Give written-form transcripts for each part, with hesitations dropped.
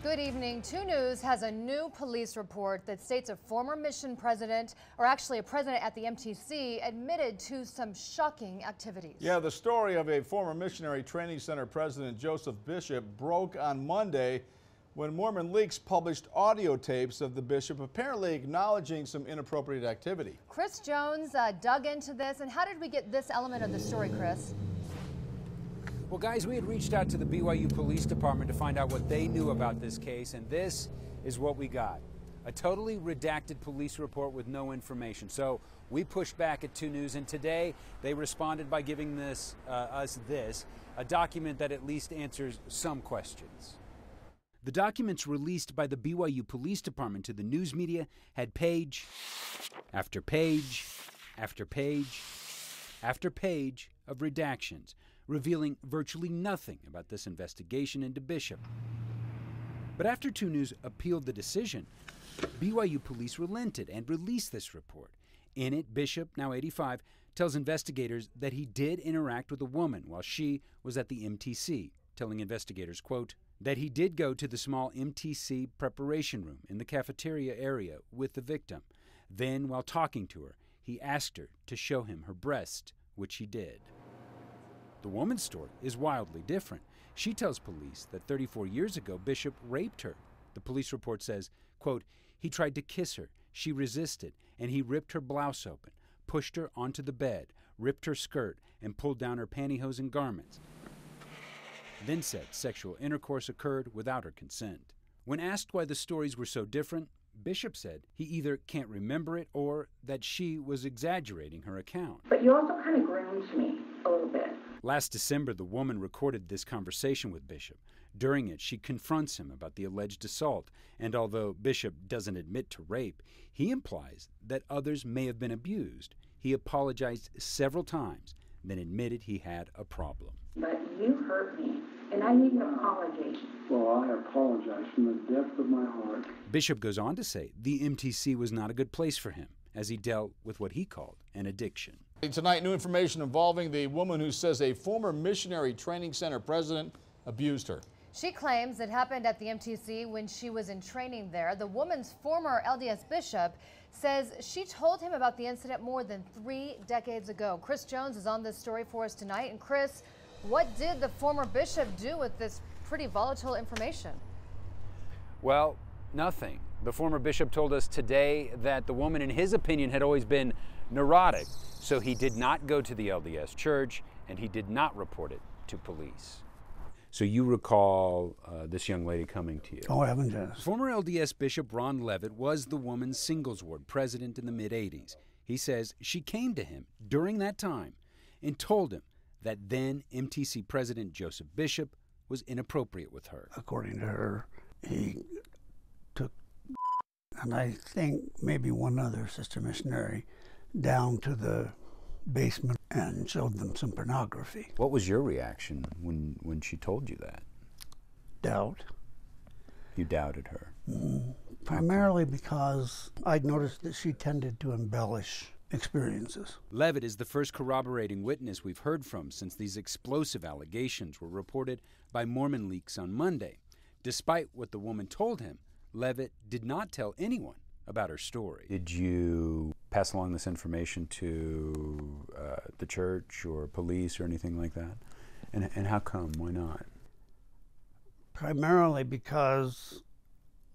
Good evening. 2 News has a new police report that states a former mission president, or actually a president at the MTC, admitted to some shocking activities. Yeah, the story of a former missionary training center president, Joseph Bishop, broke on Monday when Mormon Leaks published audio tapes of the bishop apparently acknowledging some inappropriate activity. Chris Jones dug into this, and how did we get this element of the story, Chris? Well, guys, we had reached out to the BYU Police Department to find out what they knew about this case, and this is what we got. A totally redacted police report with no information. So we pushed back at 2 News, and today they responded by giving us a document that at least answers some questions. The documents released by the BYU Police Department to the news media had page after page after page after page of redactions, revealing virtually nothing about this investigation into Bishop. But after 2 News appealed the decision, BYU police relented and released this report. In it, Bishop, now 85, tells investigators that he did interact with a woman while she was at the MTC, telling investigators, quote, that he did go to the small MTC preparation room in the cafeteria area with the victim. Then, while talking to her, he asked her to show him her breast, which she did. The woman's story is wildly different. She tells police that 34 years ago, Bishop raped her. The police report says, quote, he tried to kiss her. She resisted, and he ripped her blouse open, pushed her onto the bed, ripped her skirt, and pulled down her pantyhose and garments. Then said sexual intercourse occurred without her consent. When asked why the stories were so different, Bishop said he either can't remember it or that she was exaggerating her account. But you also kind of groomed me a little bit. Last December, the woman recorded this conversation with Bishop. During it, she confronts him about the alleged assault, and although Bishop doesn't admit to rape, he implies that others may have been abused. He apologized several times, then admitted he had a problem. But you hurt me, and I need an apology. Well, I apologize from the depth of my heart. Bishop goes on to say the MTC was not a good place for him, as he dealt with what he called an addiction. Tonight, new information involving the woman who says a former missionary training center president abused her. She claims it happened at the MTC when she was in training there. The woman's former LDS bishop says she told him about the incident more than 3 decades ago. Chris Jones is on this story for us tonight. And Chris, what did the former bishop do with this pretty volatile information? Well, nothing. The former bishop told us today that the woman, in his opinion, had always been neurotic, so he did not go to the LDS church and he did not report it to police. So you recall this young lady coming to you? Oh, heavens, yes. Former LDS Bishop Ron Levitt was the woman's singles ward president in the mid-'80s. He says she came to him during that time and told him that then MTC President Joseph Bishop was inappropriate with her. According to her, he took, and I think maybe one other sister missionary, down to the basement and showed them some pornography. What was your reaction when she told you that? Doubt. You doubted her? Primarily because I'd noticed that she tended to embellish experiences. Levitt is the first corroborating witness we've heard from since these explosive allegations were reported by Mormon Leaks on Monday. Despite what the woman told him, Levitt did not tell anyone about her story. Did you pass along this information to the church or police or anything like that? And how come? Why not? Primarily because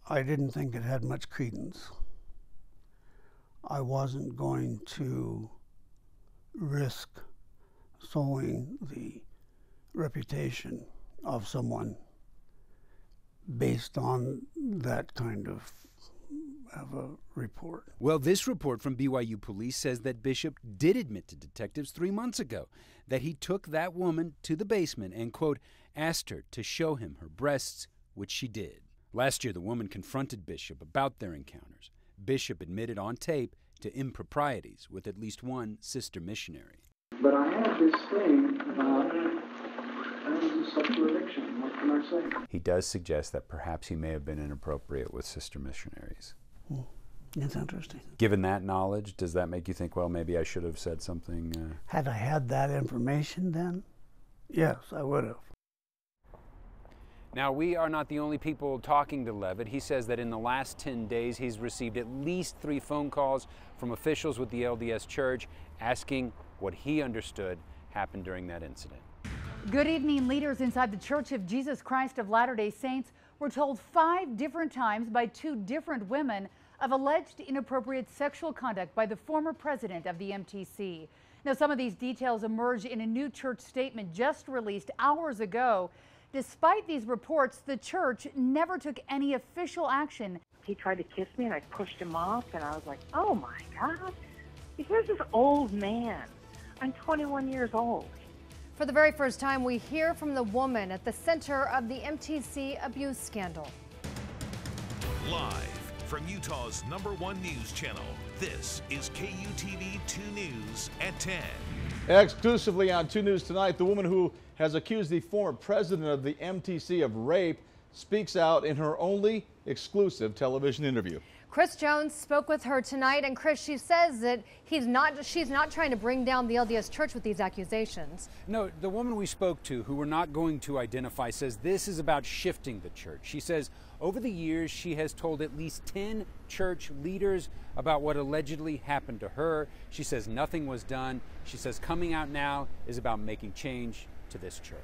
I didn't think it had much credence. I wasn't going to risk sowing the reputation of someone based on that kind of a report. Well, this report from BYU police says that Bishop did admit to detectives 3 months ago that he took that woman to the basement and, quote, asked her to show him her breasts, which she did. Last year, the woman confronted Bishop about their encounters. Bishop admitted on tape to improprieties with at least one sister missionary. But I have this thing about sexual addiction. What can I say? He does suggest that perhaps he may have been inappropriate with sister missionaries. That's interesting. Given that knowledge, does that make you think, well, maybe I should have said something? Had I had that information then, yes, I would have. Now, we are not the only people talking to Levitt. He says that in the last 10 days, he's received at least 3 phone calls from officials with the LDS Church asking what he understood happened during that incident. Good evening. Leaders inside the Church of Jesus Christ of Latter-day Saints were told 5 different times by 2 different women of alleged inappropriate sexual conduct by the former president of the MTC. Now, some of these details emerge in a new church statement just released hours ago. Despite these reports, the church never took any official action. He tried to kiss me and I pushed him off and I was like, oh my God, here's this old man. I'm 21 years old. For the very first time, we hear from the woman at the center of the MTC abuse scandal. Live from Utah's #1 news channel, this is KUTV 2 News at 10. Exclusively on 2 News tonight, the woman who has accused the former president of the MTC of rape speaks out in her only exclusive television interview. Chris Jones spoke with her tonight, and Chris, she says that she's not trying to bring down the LDS Church with these accusations. No, the woman we spoke to, who we're not going to identify, says this is about shifting the church. She says over the years she has told at least 10 church leaders about what allegedly happened to her. She says nothing was done. She says coming out now is about making change to this church.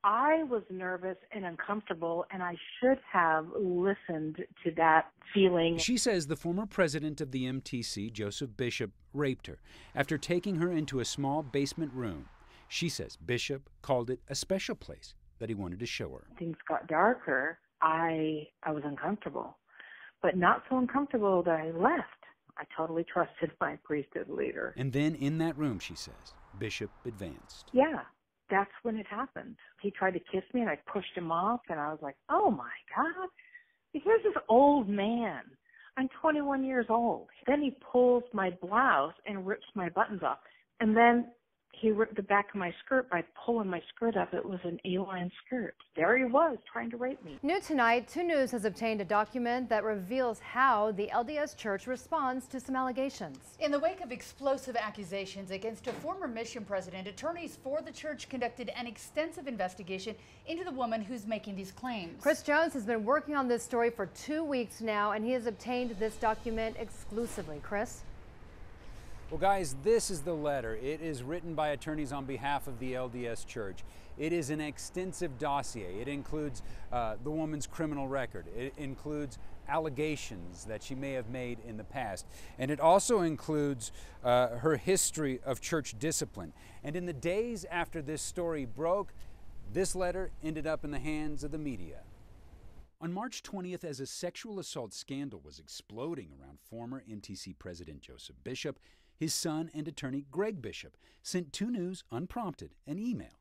I was nervous and uncomfortable, and I should have listened to that feeling. She says the former president of the MTC, Joseph Bishop, raped her after taking her into a small basement room. She says Bishop called it a special place that he wanted to show her. Things got darker. I was uncomfortable, but not so uncomfortable that I left. I totally trusted my priesthood leader. And then in that room, she says, Bishop advanced. Yeah. That's when it happened. He tried to kiss me and I pushed him off and I was like, oh my God, here's this old man. I'm 21 years old. Then he pulls my blouse and rips my buttons off. And then he ripped the back of my skirt by pulling my skirt up. It was an A-line skirt. There he was trying to rape me. New tonight, 2 News has obtained a document that reveals how the LDS Church responds to some allegations. In the wake of explosive accusations against a former mission president, attorneys for the church conducted an extensive investigation into the woman who's making these claims. Chris Jones has been working on this story for 2 weeks now, and he has obtained this document exclusively. Chris? Well, guys, this is the letter. It is written by attorneys on behalf of the LDS Church. It is an extensive dossier. It includes the woman's criminal record. It includes allegations that she may have made in the past. And it also includes her history of church discipline. And in the days after this story broke, this letter ended up in the hands of the media. On March 20th, as a sexual assault scandal was exploding around former MTC President Joseph Bishop, his son and attorney Greg Bishop sent 2 News, unprompted, an email.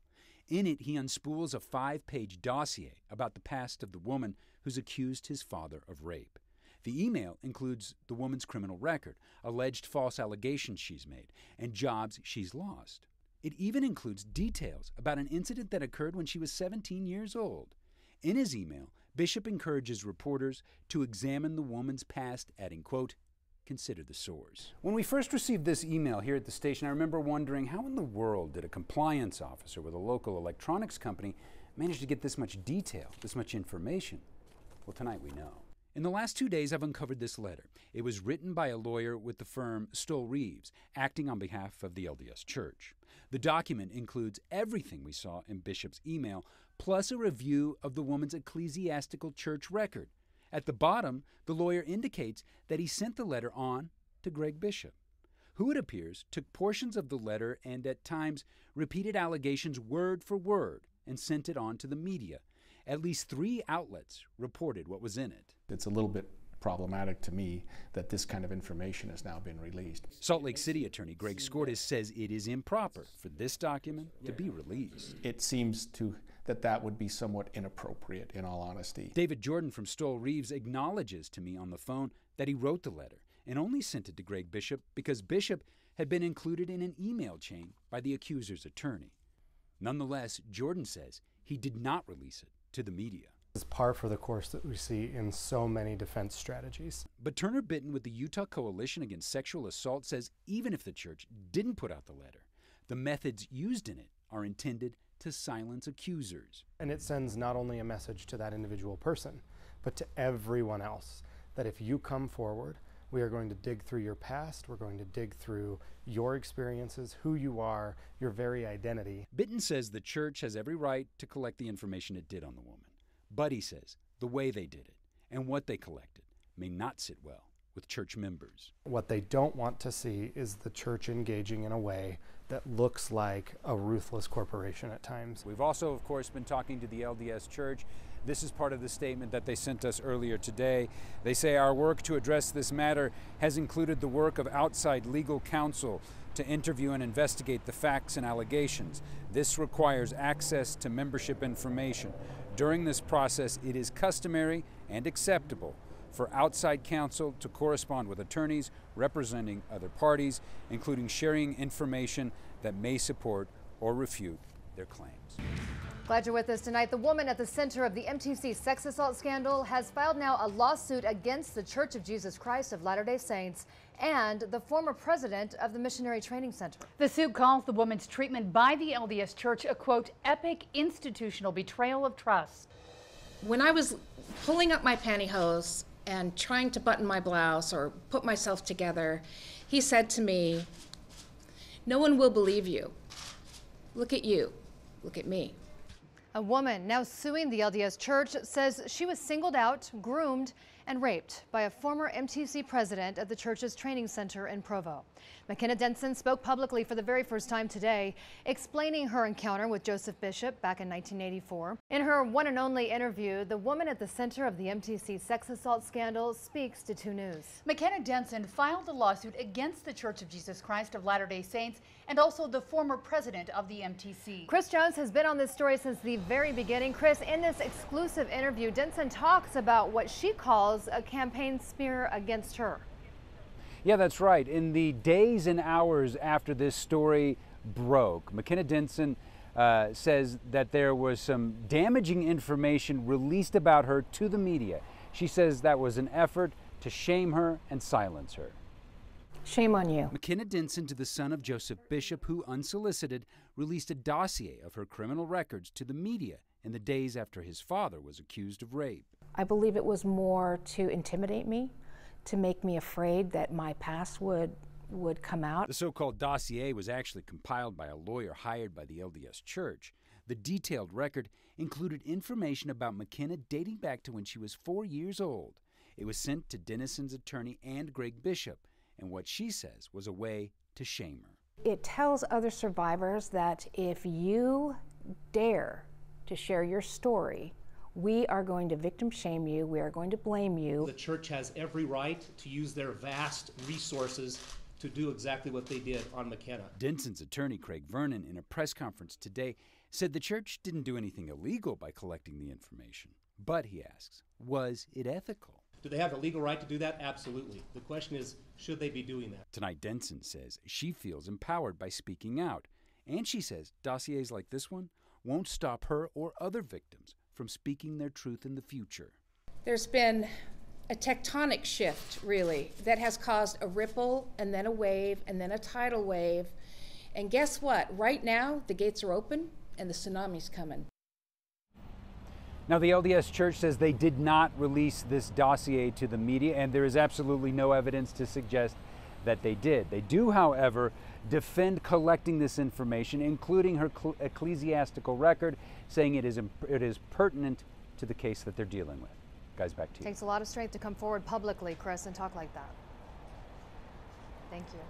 In it, he unspools a 5-page dossier about the past of the woman who's accused his father of rape. The email includes the woman's criminal record, alleged false allegations she's made, and jobs she's lost. It even includes details about an incident that occurred when she was 17 years old. In his email, Bishop encourages reporters to examine the woman's past, adding, quote, consider the source. When we first received this email here at the station, I remember wondering how in the world did a compliance officer with a local electronics company manage to get this much detail, this much information? Well, tonight we know. In the last 2 days, I've uncovered this letter. It was written by a lawyer with the firm Stoll Reeves, acting on behalf of the LDS Church. The document includes everything we saw in Bishop's email, plus a review of the woman's ecclesiastical church record. At the bottom, the lawyer indicates that he sent the letter on to Greg Bishop, who it appears took portions of the letter and at times repeated allegations word for word and sent it on to the media. At least 3 outlets reported what was in it. It's a little bit problematic to me that this kind of information has now been released. Salt Lake City attorney Greg Skordas says it is improper for this document to be released. It seems that would be somewhat inappropriate, in all honesty. David Jordan from Stoll Reeves acknowledges to me on the phone that he wrote the letter and only sent it to Greg Bishop because Bishop had been included in an email chain by the accuser's attorney. Nonetheless, Jordan says he did not release it to the media. It's par for the course that we see in so many defense strategies. But Turner Bitton with the Utah Coalition Against Sexual Assault says even if the church didn't put out the letter, the methods used in it are intended to silence accusers. And it sends not only a message to that individual person, but to everyone else, that if you come forward, we are going to dig through your past, we're going to dig through your experiences, who you are, your very identity. Bitton says the church has every right to collect the information it did on the woman. But he says the way they did it and what they collected may not sit well with church members. What they don't want to see is the church engaging in a way that looks like a ruthless corporation at times. We've also, of course, been talking to the LDS Church. This is part of the statement that they sent us earlier today. They say our work to address this matter has included the work of outside legal counsel to interview and investigate the facts and allegations. This requires access to membership information. During this process, it is customary and acceptable for outside counsel to correspond with attorneys representing other parties, including sharing information that may support or refute their claims. Glad you're with us tonight. The woman at the center of the MTC sex assault scandal has filed now a lawsuit against the Church of Jesus Christ of Latter-day Saints and the former president of the Missionary Training Center. The suit calls the woman's treatment by the LDS Church a, quote, epic institutional betrayal of trust. When I was pulling up my pantyhose and trying to button my blouse or put myself together, he said to me, "No one will believe you. Look at you. Look at me." A woman now suing the LDS Church says she was singled out, groomed, and raped by a former MTC president at the church's training center in Provo. McKenna Denson spoke publicly for the very first time today, explaining her encounter with Joseph Bishop back in 1984. In her one and only interview, the woman at the center of the MTC sex assault scandal speaks to 2 News. McKenna Denson filed a lawsuit against the Church of Jesus Christ of Latter-day Saints and also the former president of the MTC. Chris Jones has been on this story since the very beginning. Chris, in this exclusive interview, Denson talks about what she calls a campaign smear against her. Yeah, that's right. In the days and hours after this story broke, McKenna Denson says that there was some damaging information released about her to the media. She says that was an effort to shame her and silence her. Shame on you. McKenna Denson to the son of Joseph Bishop, who, unsolicited, released a dossier of her criminal records to the media in the days after his father was accused of rape. I believe it was more to intimidate me, to make me afraid that my past would come out. The so-called dossier was actually compiled by a lawyer hired by the LDS Church. The detailed record included information about McKenna dating back to when she was 4 years old. It was sent to Dennison's attorney and Greg Bishop, and what she says was a way to shame her. It tells other survivors that if you dare to share your story, we are going to victim shame you, we are going to blame you. The church has every right to use their vast resources to do exactly what they did on McKenna. Denson's attorney, Craig Vernon, in a press conference today, said the church didn't do anything illegal by collecting the information. But, he asks, was it ethical? Do they have the legal right to do that? Absolutely. The question is, should they be doing that? Tonight, Denson says she feels empowered by speaking out. And she says dossiers like this one won't stop her or other victims from speaking their truth in the future. There's been a tectonic shift, really, that has caused a ripple and then a wave and then a tidal wave. And guess what? Right now, the gates are open and the tsunami's coming. Now, the LDS Church says they did not release this dossier to the media, and there is absolutely no evidence to suggest that they did. They do, however, defend collecting this information, including her ecclesiastical record, saying it is pertinent to the case that they're dealing with. Guys, back to you. Takes a lot of strength to come forward publicly, Chris, and talk like that. Thank you.